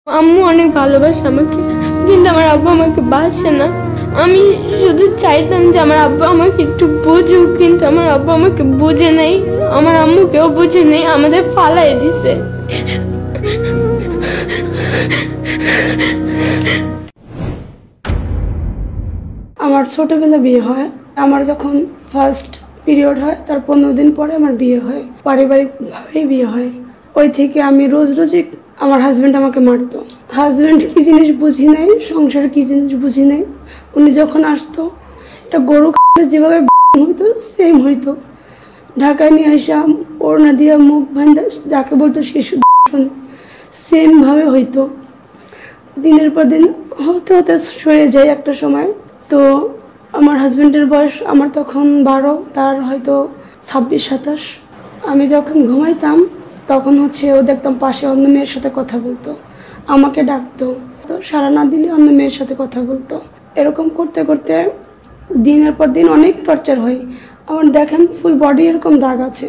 আম্মু অনেক ভালোবাসে আমাকে, কিন্তু আমার আব্বু আমাকে বাসে না। আমি শুধু চাইতাম যে আমার আব্বু আমাকে একটু বুঝুক, কিন্তু আমার আব্বু আমাকে বুঝে নাই, আমার আম্মুকেও বুঝে নেই, আমাদের ফালাই দিছে। আমার ছোটবেলা বিয়ে হয়। আমার যখন ফার্স্ট পিরিয়ড হয় তার 15 দিন পরে আমার বিয়ে হয়, পারিবারিকভাবেই বিয়ে হয়। ওই থেকে আমি রোজ রোজই আমার হাজব্যান্ড আমাকে মারতো। হাজব্যান্ড কি জিনিস বুঝি নাই, সংসার কি জিনিস বুঝি নাই। উনি যখন আসতো একটা গরু যেভাবে হইতো সেম হইতো। ঢাকায় নিয়ে আসা ওড়না দিয়ে মুখ বান্ধা যাকে বলতো শিশু সেম ভাবে হইতো। দিনের পর দিন হতে হতে সয়ে যায় একটা সময়। তো আমার হাজব্যান্ডের বয়স আমার তখন 12, তার হয়তো 26-27। আমি যখন ঘুমাইতাম তখন ও দেখতাম পাশে অন্য মেয়ের সাথে কথা বলতো, আমাকে ডাকতো, তো সাড়া না দিলে অন্য মেয়ের সাথে কথা বলতো। এরকম করতে করতে দিনের পর দিন অনেক টর্চার হয় আমার। দেখেন ফুল বডি এরকম দাগ আছে,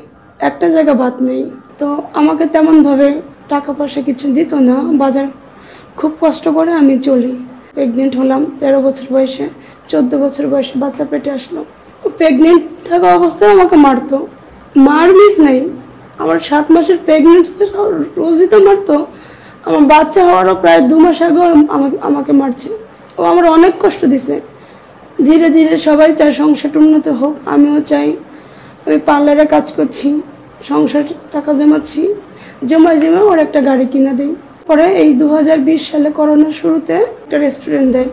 একটা জায়গা বাদ নেই। তো আমাকে তেমনভাবে টাকা পয়সা কিছু দিত না। বাজার খুব কষ্ট করে আমি চলি। প্রেগনেন্ট হলাম 13 বছর বয়সে, 14 বছর বয়সে বাচ্চা পেটে আসলো। প্রেগনেন্ট থাকা অবস্থায় আমাকে মারতো, মার মিস নাই। আমার 7 মাসের প্রেগনেন্সি রোজই তো মারতো। আমার বাচ্চা হওয়ারও প্রায় 2 মাস আগেও আমাকে মারছে। ও আমার অনেক কষ্ট দিছে। ধীরে ধীরে সবাই চায় সংসারটা উন্নত হোক, আমিও চাই। আমি পার্লারে কাজ করছি, সংসার টাকা জমাচ্ছি, জমায় ওর একটা গাড়ি কিনে দিই। পরে এই 2020 সালে করোনার শুরুতে একটা রেস্টুরেন্ট দেয়।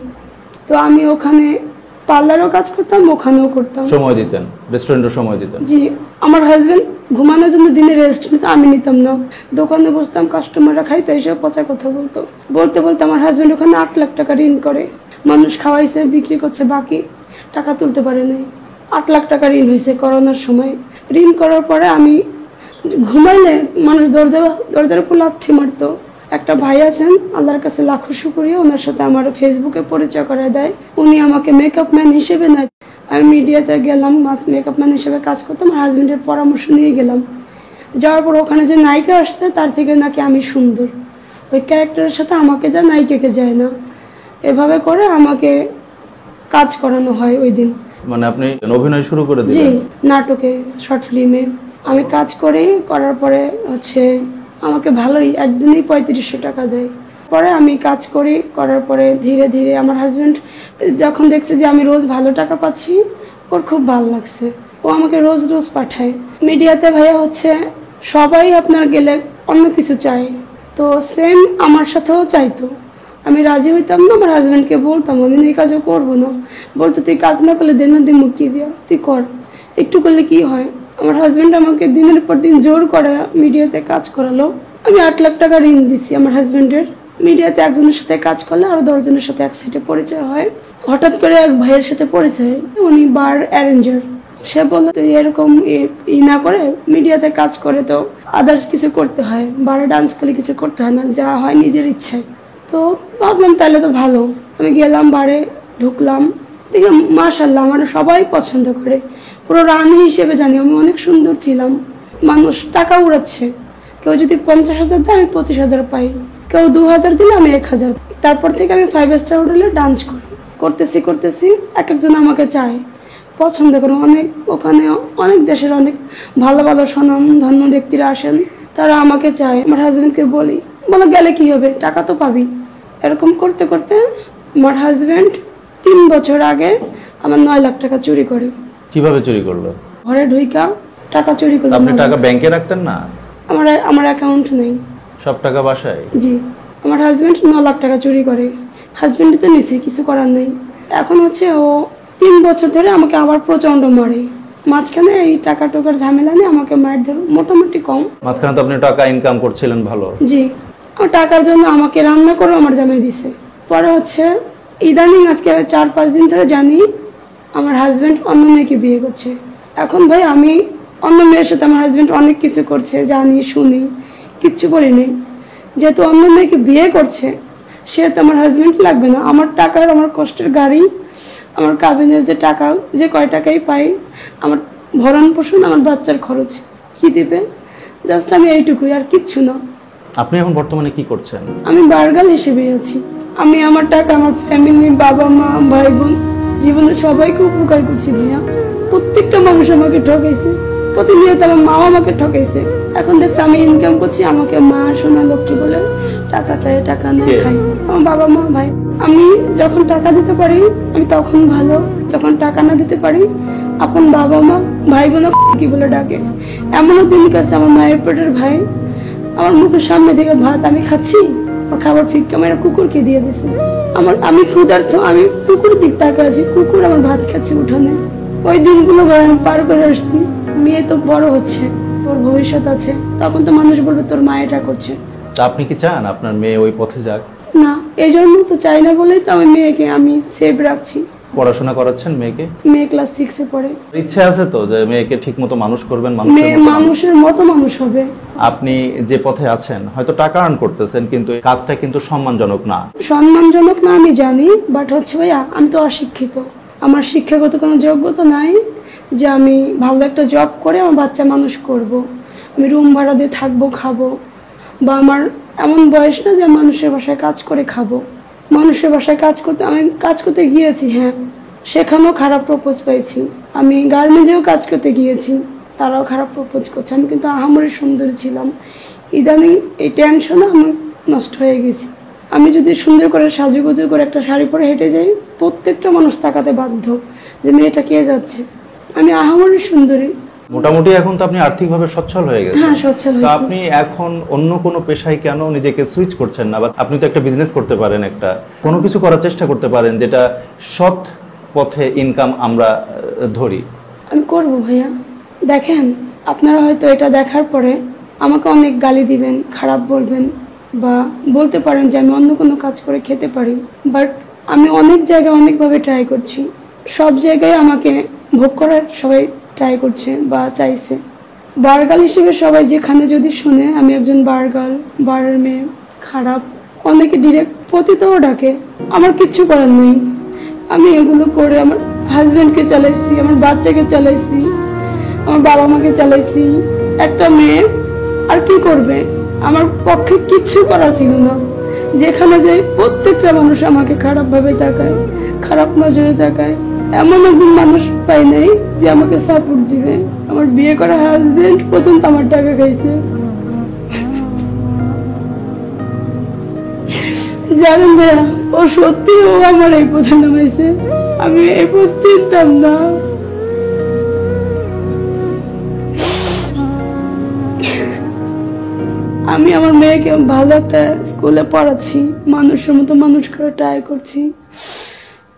তো আমি ওখানে পার্লারও কাজ করতাম, ওখানেও করতাম। সময় দিতেন, রেস্টুরেন্টে সময় দিতেন? জি। আমার হাজবেন্ড ঘুমানোর জন্য দিনে রেস্ট নিত, আমি নিতাম না। দোকানে বসতাম, কাস্টমাররা খাইতো, এইসব পচা কথা বলতে বলতে আমার হাজবেন্ড ওখানে 8 লাখ টাকা ঋণ করে। মানুষ খাওয়াইছে, বিক্রি করছে, বাকি টাকা তুলতে পারে নাই। 8 লাখ টাকা ঋণ হয়েছে করোনার সময়। ঋণ করার পরে আমি ঘুমাইলে মানুষ দরজার উপর লাথি মারতো। একটা ভাই আছেন, আল্লাহর কাছে লাখো শুকরিয়া, ওনার সাথে আমার ফেসবুকে পরিচয় করে দেয়। উনি আমাকে মেকআপ ম্যান হিসেবে নেয়। আমি মিডিয়াতে গেলাম, মেকআপ ম্যান হিসেবে কাজ করতাম। আমার হাজবেন্ডের পরামর্শ নিয়ে গেলাম। যাওয়ার পর ওখানে যে নায়িকা আসছে তার থেকে নাকি আমি সুন্দর, ওই ক্যারেক্টারের সাথে আমাকে যা নায়িকাকে যায় না। এভাবে করে আমাকে কাজ করানো হয় ওই দিন। মানে আপনি অভিনয় শুরু করে দিলেন? জি, নাটকে, শর্ট ফিল্মে আমি কাজ করার পরে আমাকে ভালোই একদিনেই 3500 টাকা দেয়। পরে আমি কাজ করার পরে ধীরে ধীরে আমার হাজব্যান্ড যখন দেখছে যে আমি রোজ ভালো টাকা পাচ্ছি, ওর খুব ভালো লাগছে। ও আমাকে রোজ রোজ পাঠায়। মিডিয়াতে ভাইয়া সবাই আপনার গেলে অন্য কিছু চায়, তো সেম আমার সাথেও চাইতো। আমি রাজি হইতাম না। আমার হাজব্যান্ডকে বলতাম আমি এই কাজও করবো না। বলতো তুই কাজ না করলে দিন মুক্তি দিয়া তুই কর, একটু করলে কি হয়। আমার হাজব্যান্ড আমাকে দিনের পর দিন জোর করে মিডিয়াতে কাজ করালো। আমি 8 লাখ টাকা ঋণ দিছি আমার হাজব্যান্ডের। মিডিয়াতে একজনের সাথে কাজ করলে আরো 10 জনের সাথে এক সাইডে পরিচয় হয়। হঠাৎ করে এক ভাইয়ের সাথে পরিচয়, উনি বার অ্যারেঞ্জার। সে বললো তুই এরকম না করে মিডিয়াতে কাজ করে তো আদার্স কিছু করতে হয়, বারে ডান্স করলে কিছু করতে হয় না, যা হয় নিজের ইচ্ছায়। তো ভাবলাম তাহলে তো ভালো। আমি গেলাম, বারে ঢুকলাম, দেখে মাশাআল্লাহ আমার সবাই পছন্দ করে। পুরো রানী হিসেবে জানি আমি অনেক সুন্দর ছিলাম। মানুষ টাকা উড়াচ্ছে, কেউ যদি 50,000 দেয় আমি 25,000 পাই, কেউ 2,000 দিলে আমি 1,000। তারপর থেকে আমি 5 স্টার হোটেলে ডান্স করতেছি এক একজন আমাকে চায়, পছন্দ করে। ওখানে অনেক দেশের অনেক ভালো ভালো স্বনাম ধন্য ব্যক্তিরা আসেন, তারা আমাকে চায়। আমার হাজবেন্ডকে বলো গেলে কি হবে, টাকা তো পাবি। এরকম করতে করতে আমার হাজবেন্ড 3 বছর আগে আমার 9 লাখ টাকা চুরি করে। কিভাবে চুরি করলো? ঘরে ঢুইকা টাকা চুরি করলো। আপনি টাকা ব্যাংকে রাখতেন না? আমার অ্যাকাউন্ট নেই, সব টাকা বাসায়? জি। আমার হাজবেন্ড 9 লাখ টাকা চুরি করে। হাজবেন্ড তো নিছে, কিছু করার নেই। এখন ও 3 বছর ধরে আমাকে আবার প্রচন্ড মারে। মাঝখানে এই টাকা টোকার ঝামেলা নিয়ে আমাকে মায়ের ধর মোটামুটি কম। মাঝখানে তো আপনি টাকা ইনকাম করছিলেন ভালো? জি। আমার টাকার জন্য আমাকে রান্না করে আমার জামাই দিছে। পরে ইদানিং আজকে 4-5 দিন ধরে জানি আমার হাজবেন্ড অন্য মেয়েকে বিয়ে করছে। এখন ভাই আমি অন্য মেয়ের সাথে আমার হাজবেন্ড অনেক কিছু করছে, জানি শুনি, কিচ্ছু বলিনি। যেহেতু অন্য মেয়েকে বিয়ে করছে, সে তো আমার হাজবেন্ড লাগবে না। আমার টাকার, আমার কষ্টের গাড়ি, আমার কাবিনের যে টাকা, যে কয় টাকাই পাই, আমার ভরণ পোষণ, আমার বাচ্চার খরচ কি দিবে, জাস্ট আমি এইটুকুই, আর কিচ্ছু না। আপনি এখন বর্তমানে কি করছেন? আমি বার্গার হিসেবে আছি। আমি আমার টাকা আমার ফ্যামিলি, বাবা মা, ভাই বোন, জীবনে সবাইকে উপকার করছি ভাইয়া। প্রত্যেকটা মানুষ আমাকে ঠকাইছে, প্রতিনিয়ত আমার মা আমাকে ঠকাইছে। এখন দেখছি আমি ইনকাম করছি, আমাকে মা সোনা লক্ষ্মী বলে টাকা চাই, টাকা নেই খাই। আমার বাবা মা ভাই, আমি যখন টাকা দিতে পারি আমি তখন ভালো, যখন টাকা না দিতে পারি আপন বাবা মা ভাই বোন কি বলে ডাকে। এমনও দিন গেছে আমার মায়ের পেটের ভাই আমার মুখের সামনে থেকে ভাত আমি খাচ্ছি, আর খাবার ফিক্কা মেয়েরা কুকুরকে দিয়ে দিছে। আমি ক্ষুধার্ত, আমি কুকুর দিক তাকে আছি, কুকুর আমার ভাত খাচ্ছে উঠানে। ওই দিনগুলো আমি পার করে আসছি। মেয়ে তো বড় হচ্ছে, তোর ভবিষ্যৎ আছে, তখন তো মানুষ বলবে তোর মা এটা করছে। তা আপনি কি চান আপনার মেয়ে ওই পথে যাক? না, এই জন্য তো চাই না বলেই তো আমি মেয়েকে আমি সেভ রাখছি। পড়াশোনা করাচ্ছেন মেয়েকে? মেয়ে ক্লাস 6-এ পড়ে। ইচ্ছে আছে তো যে মেয়েকে ঠিক মতো মানুষ করবেন, মেয়ে মানুষের মতো মানুষ হবে। আপনি যে পথে আছেন হয়তো টাকা আর্ন করতেছেন, কিন্তু এই কাজটা কিন্তু সম্মানজনক না। সম্মানজনক না আমি জানি, বাট হচ্ছে ভাইয়া আমি তো অশিক্ষিত, আমার শিক্ষাগত কোনো যোগ্যতা নাই যে আমি ভালো একটা জব করে আমার বাচ্চা মানুষ করব। আমি রুম ভাড়া দিয়ে থাকবো, খাবো, বা আমার এমন বয়স না যে মানুষের বাসায় কাজ করে খাবো। মানুষের বাসায় কাজ করতে আমি কাজ করতে গিয়েছি, হ্যাঁ, সেখানেও খারাপ প্রপোজ পাইছি। আমি গার্মেন্টসেও কাজ করতে গিয়েছি, তারাও খারাপ প্রপোজ করছে। আমি কিন্তু আহামরি সুন্দরী ছিলাম, ইদানিং এই টেনশনে আমি নষ্ট হয়ে গেছি। আমি যদি সুন্দর করে সাজুগুজু করে একটা শাড়ি পরে হেঁটে যাই, প্রত্যেকটা মানুষ তাকাতে বাধ্য যে মেয়েটা কে যাচ্ছে। আমি আহামরি সুন্দরী। মোটামুটি এখন তো আপনি আর্থিকভাবে সচ্ছল হয়ে গেছেন। হ্যাঁ, সচ্ছল তো হয়েছি। আপনি এখন অন্য কোনো পেশায় কেন নিজেকে সুইচ করছেন না? বা আপনি তো একটা বিজনেস করতে পারেন, একটা কোনো কিছু করার চেষ্টা করতে পারেন যেটা সৎ পথে ইনকাম আমরা ধরি। আমি করবো ভাইয়া। দেখেন, আপনারা হয়তো এটা দেখার পরে আমাকে অনেক গালি দিবেন, খারাপ বলবেন, বা বলতে পারেন যে আমি অন্য কোনো কাজ করে খেতে পারি, বাট আমি অনেক জায়গায় অনেকভাবে ট্রাই করছি। সব জায়গায় আমাকে ভোগ করার সবাই ট্রাই করছে বা চাইছে। বারগাল হিসেবে সবাই যেখানে যদি শুনে আমি একজন বারগাল, বারের মেয়ে, খারাপ, অনেকে ডিরেক্ট পতিতও ডাকে। আমার কিচ্ছু করার নেই, আমি এগুলো করে আমার হাজব্যান্ডকে চালাইছি, আমার বাচ্চাকে চালাইছি, আমার বাবা মাকে চালাইছি। একটা মেয়ে আর কি করবে? আমার পক্ষে কিচ্ছু করার ছিল না। যেখানে যাই প্রত্যেকটা মানুষ আমাকে খারাপভাবে তাকায়, খারাপ নজরে তাকায়। এমন একজন মানুষ পাই নাই যে আমাকে সাপোর্ট দিবে। আমার বিয়ে করা হাজবেন্ড পর্যন্ত আমার টাকা খাইছে। জানেন ভাইয়া, ও সত্যি ও আমার এই পথে নামাইছে, আমি এই পথ চিনতাম না। আমি আমার মেয়েকে ভালো একটা স্কুলে পড়াচ্ছি, মানুষের মতো মানুষ করে ট্রাই করছি।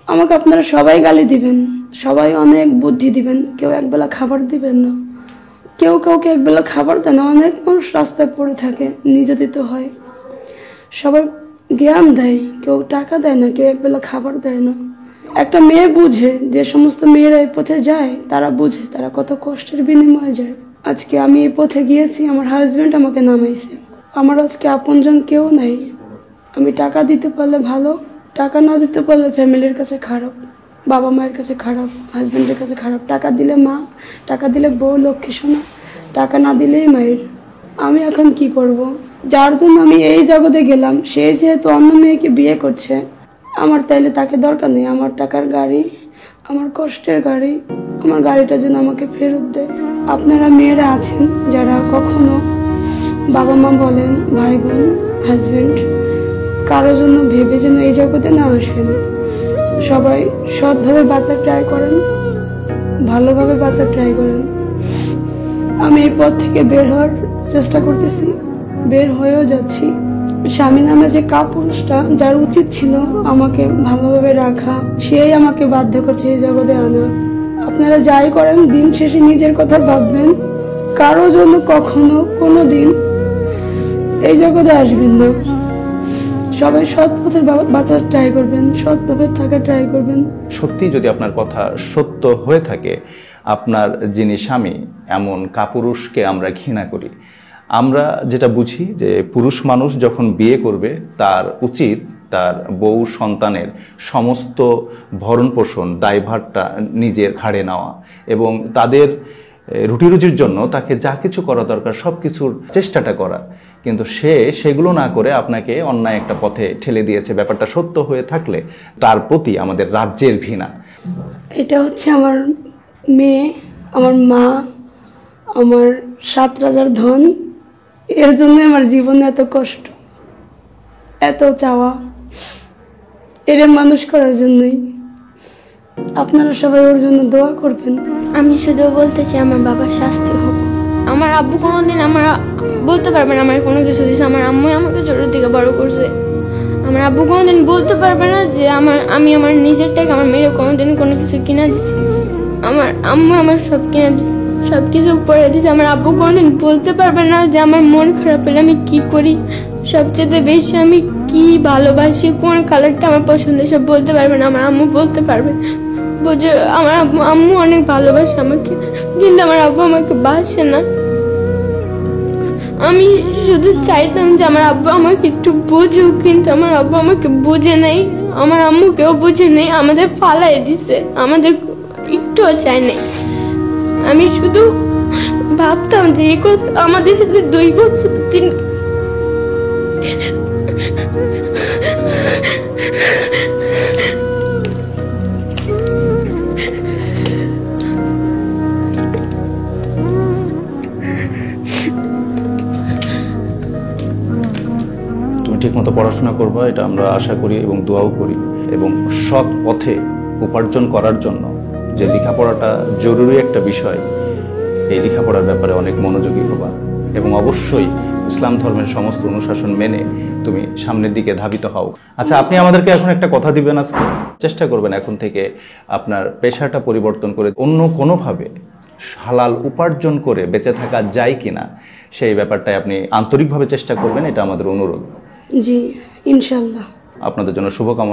আমাকে আপনারা সবাই গালি দিবেন, সবাই অনেক বুদ্ধি দিবেন, কেউ একবেলা খাবার দিবেন না, কেউ কাউকে একবেলা খাবার দেয় না। অনেক মানুষ রাস্তায় পড়ে থাকে, নিজে দিতে হয়। সবাই জ্ঞান দেয়, কেউ টাকা দেয় না, কেউ একবেলা খাবার দেয় না। একটা মেয়ে বুঝে, যে সমস্ত মেয়েরা এই পথে যায় তারা বুঝে তারা কত কষ্টের বিনিময়ে যায়। আজকে আমি এই পথে গিয়েছি, আমার হাজবেন্ড আমাকে নামাইছে। আমার আজকে আপনজন কেউ নাই। আমি টাকা দিতে পারলে ভালো, টাকা না দিতে পারলে ফ্যামিলির কাছে খারাপ, বাবা মায়ের কাছে খারাপ, হাজবেন্ডের কাছে খারাপ। টাকা দিলে মা, টাকা দিলে বউ লক্ষ্মী সোনা, টাকা না দিলেই মায়ের। আমি এখন কি করব? যার জন্য আমি এই জগতে গেলাম সে যেহেতু অন্য মেয়েকে বিয়ে করছে, আমার তাইলে তাকে দরকার নেই। আমার টাকার গাড়ি, আমার কষ্টের গাড়ি, আমার গাড়িটা যেন আমাকে ফেরত দেয়। আপনারা মেয়েরা আছেন যারা কখনো বাবা মা বলেন, ভাই বোন, হাজবেন্ড, কারোর জন্য ভেবে যেন এই জগতে না আসেন। সবাই সৎভাবে বাঁচার ট্রাই করেন, ভালোভাবে বাঁচার ট্রাই করেন। আমি এই পথ থেকে বের হওয়ার চেষ্টা করতেছি, বের হয়েও যাচ্ছি। স্বামী নামে যে কাপুরুষটা, যার উচিত ছিল আমাকে ভালোভাবে রাখা, সেই আমাকে বাধ্য করছে এই জগতে আনা। আপনারা যাই করেন দিন শেষে নিজের কথা ভাববেন, কারো জন্য কখনো কোনোদিন এই জগতে আসবেন না। সবাই সৎ পথে বাঁচার ট্রাই করবেন, সৎভাবে থাকার ট্রাই করবেন। সত্যি যদি আপনার কথা সত্য হয়ে থাকে, আপনার যিনি স্বামী, এমন কাপুরুষকে আমরা ঘৃণা করি। আমরা যেটা বুঝি যে পুরুষ মানুষ যখন বিয়ে করবে তার উচিত তার বউ সন্তানের সমস্ত ভরণ পোষণ দায়ভারটা নিজের ঘাড়ে নেওয়া এবং তাদের রুটি রুজির জন্য তাকে যা কিছু করা দরকার সব কিছুর চেষ্টাটা করা। কিন্তু সে সেগুলো না করে আপনাকে অন্যায় একটা পথে ঠেলে দিয়েছে। ব্যাপারটা সত্য হয়ে থাকলে তার প্রতি আমাদের রাজ্যের ঘৃণা। এটা হচ্ছে আমার মেয়ে, আমার মা, আমার 7 রাজার ধন। এর জন্য আমার জীবনে এত কষ্ট, এত চাওয়া, এর মানুষ করার জন্যই। আপনারা সবাই ওর জন্য দোয়া করবেন। আমি শুধু বলতে চাই আমার বাবার শাস্তি হোক। আমার আব্বু কোনোদিন আমার বলতে পারবে না আমার কোনো কিছু দিয়েছে। আমার আম্মু আমাকে ছোট থেকে বড় করছে। আমার আব্বু কোনোদিন বলতে পারবে না যে আমি আমার নিজের টাকা আমার মেয়ের কোনোদিন কোনো কিছু কিনা দিচ্ছি। আমার আম্মু আমার সব কিনা দিচ্ছে, সব কিছু পরে দিচ্ছে। আমার আব্বু কোনোদিন বলতে পারবে না যে আমার মন খারাপ হলে আমি কি করি, সবচেয়ে বেশি আমি কি ভালোবাসি, কোন কালারটা আমার পছন্দ, সব বলতে পারবে না। আমার আম্মু বলতে পারবে। আমার আম্মু অনেক ভালোবাসে আমাকে, কিন্তু আমার আব্বু আমাকে বাসে না। আমি শুধু চাইতাম যে আমার আব্বু আমাকে একটু বুঝুক, কিন্তু আমার আব্বু আমাকে বুঝে নাই, আমার আম্মুকেও বুঝে নেই, আমাদের ফালাই দিছে, আমাদের একটুও চাই নাই। আমি শুধু ভাবতাম যে এই কথা আমাদের সাথে 2 বছর 3 ঠিকমতো পড়াশোনা করবা, এটা আমরা আশা করি এবং দোয়াও করি। এবং সৎ পথে উপার্জন করার জন্য যে লেখাপড়াটা জরুরি একটা বিষয়, এই লেখাপড়ার ব্যাপারে অনেক মনোযোগী হবা এবং অবশ্যই ইসলাম ধর্মের সমস্ত অনুশাসন মেনে তুমি সামনের দিকে ধাবিত হও। আচ্ছা, আপনি আমাদেরকে এখন একটা কথা দিবেন। আজকে চেষ্টা করবেন এখন থেকে আপনার পেশাটা পরিবর্তন করে অন্য কোনোভাবে হালাল উপার্জন করে বেঁচে থাকা যায় কিনা সেই ব্যাপারটাই আপনি আন্তরিকভাবে চেষ্টা করবেন, এটা আমাদের অনুরোধ। জি, ইনশাল্লাহ। আপনাদের জন্য শুভকামনা।